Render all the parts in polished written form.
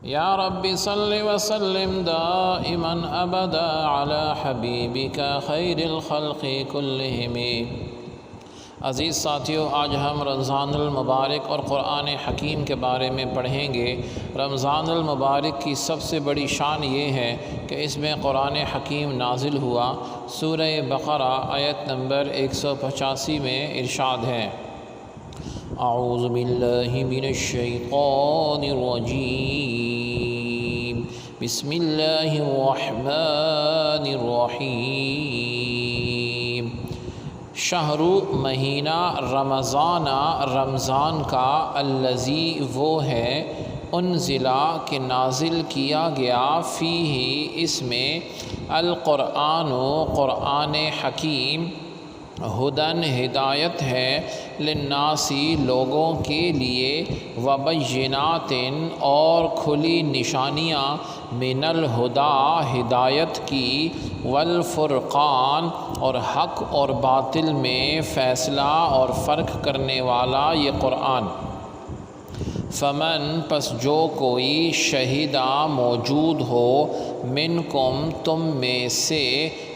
یا رب صل وسلم دائما ابدا علی حبیبک خیر الخلق کلہم۔ عزیز ساتھیو، آج ہم رمضان المبارک اور قرآن حکیم کے بارے میں پڑھیں گے۔ رمضان المبارک کی سب سے بڑی شان یہ ہے کہ اس میں قرآن حکیم نازل ہوا۔ سورہ بقرہ آیت نمبر 185 میں ارشاد ہے: اعوذ باللہ من الشیطان الرجیم، بسم اللہ الرحمن الرحیم۔ شہر مہینہ رمضان، رمضان کا، الذی وہ ہے، انزلہ کہ نازل کیا گیا، فیہ اس میں، القرآن قرآن حکیم، ہدن ہدایت ہے، للناسی لوگوں کے لیے، وبینات اور کھلی نشانیاں، من الہدا ہدایت کی، والفرقان اور حق اور باطل میں فیصلہ اور فرق کرنے والا یہ قرآن۔ فمن پس جو کوئی شہیدہ موجود ہو، منکم تم میں سے،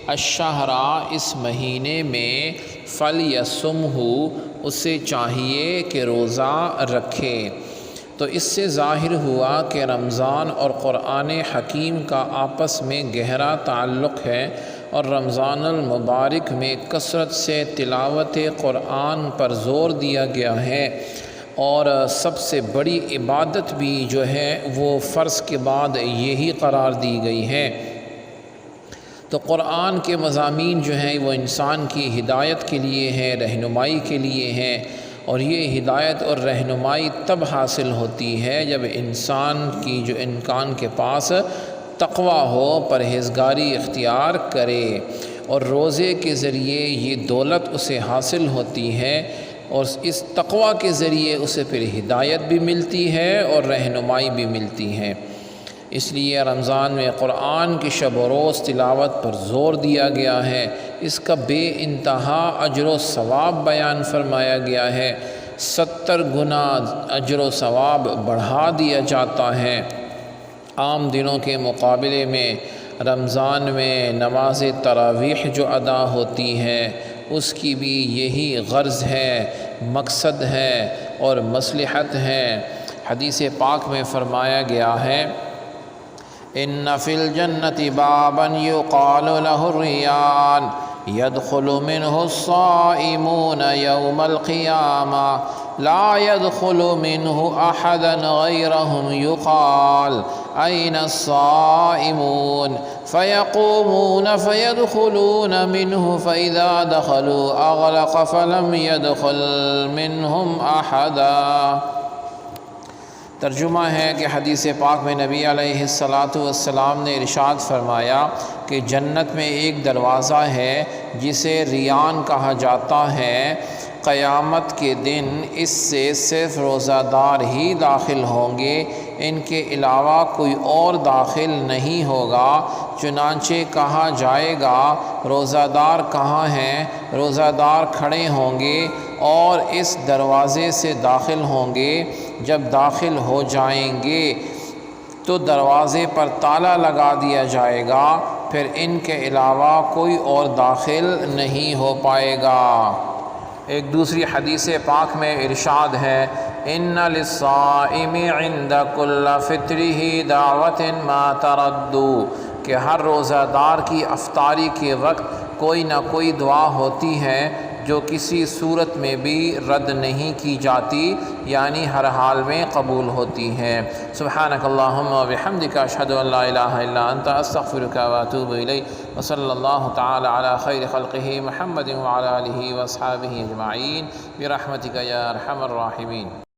الشہرا اس مہینے میں، فلیصمہ اسے چاہیے کہ روزہ رکھے۔ تو اس سے ظاہر ہوا کہ رمضان اور قرآن حکیم کا آپس میں گہرا تعلق ہے، اور رمضان المبارک میں کثرت سے تلاوت قرآن پر زور دیا گیا ہے، اور سب سے بڑی عبادت بھی جو ہے وہ فرض کے بعد یہی قرار دی گئی ہے۔ تو قرآن کے مضامین جو ہیں وہ انسان کی ہدایت کے لیے ہیں، رہنمائی کے لیے ہیں، اور یہ ہدایت اور رہنمائی تب حاصل ہوتی ہے جب انسان کے پاس تقویٰ ہو، پرہیزگاری اختیار کرے، اور روزے کے ذریعے یہ دولت اسے حاصل ہوتی ہے، اور اس تقویٰ کے ذریعے اسے پھر ہدایت بھی ملتی ہے اور رہنمائی بھی ملتی ہے۔ اس لیے رمضان میں قرآن کی شب و روز تلاوت پر زور دیا گیا ہے، اس کا بے انتہا اجر و ثواب بیان فرمایا گیا ہے، 70 گنا اجر و ثواب بڑھا دیا جاتا ہے۔ عام دنوں کے مقابلے میں رمضان میں نماز تراویح جو ادا ہوتی ہے، اس کی بھی یہی غرض ہے، مقصد ہے اور مصلحت ہے۔ حدیث پاک میں فرمایا گیا ہے: ان فی الجنۃ بابا یقال لہ الریان يدخل منه الصائمون يوم القيامة لا يدخل منه أحدا غيرهم يقال أين الصائمون فيقومون فيدخلون منه فإذا دخلوا أغلق فلم يدخل منهم أحدا۔ ترجمہ ہے کہ حدیث پاک میں نبی علیہ السلام نے ارشاد فرمایا کہ جنت میں ایک دروازہ ہے جسے ریان کہا جاتا ہے، قیامت کے دن اس سے صرف روزہ دار ہی داخل ہوں گے، ان کے علاوہ کوئی اور داخل نہیں ہوگا۔ چنانچہ کہا جائے گا روزہ دار کہاں ہیں؟ روزہ دار کھڑے ہوں گے اور اس دروازے سے داخل ہوں گے۔ جب داخل ہو جائیں گے تو دروازے پر تالا لگا دیا جائے گا، پھر ان کے علاوہ کوئی اور داخل نہیں ہو پائے گا۔ ایک دوسری حدیث پاک میں ارشاد ہے: ان للصائم عند كل فطره دعوة ما ترد، کہ ہر روزہ دار کی افطاری کے وقت کوئی نہ کوئی دعا ہوتی ہے جو کسی صورت میں بھی رد نہیں کی جاتی، یعنی ہر حال میں قبول ہوتی ہے۔ سبحانک اللہم و بحمدک، اشہد ان لا الہ الا انت، استغفرک و اتوب الیک، وصلی اللہ تعالی علی خیر خلقہ محمد وعلی آلہ واصحابہ اجمعین، برحمتک یا ارحم الراحمین۔